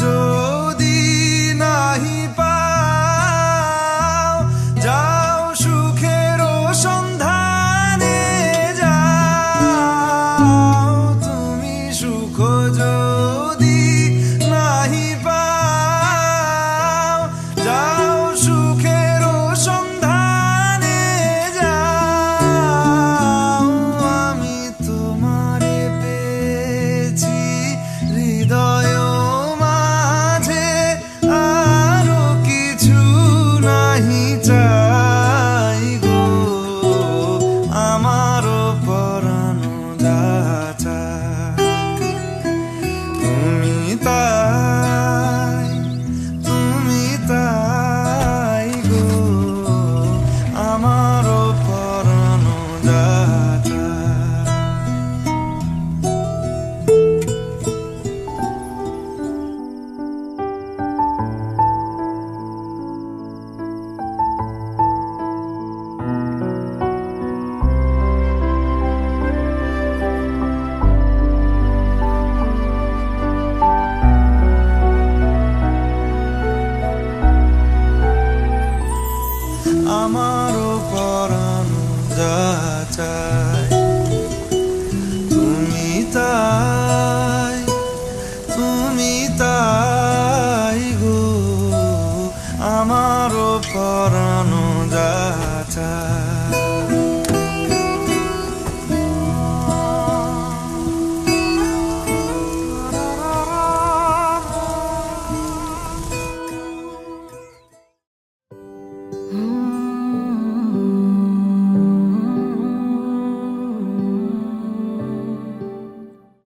যদি নাহি পাও, যাও সুখের সন্ধানে যাও। তুমি সুখ যদি নাহি পাও, যাও সুখের সন্ধানে যাও। আমি তোমারে পেয়েছি হৃদয় মাঝে, আরো কিছু নাহি চাই গো, আমারও পরানো যা চায়। তুমি তা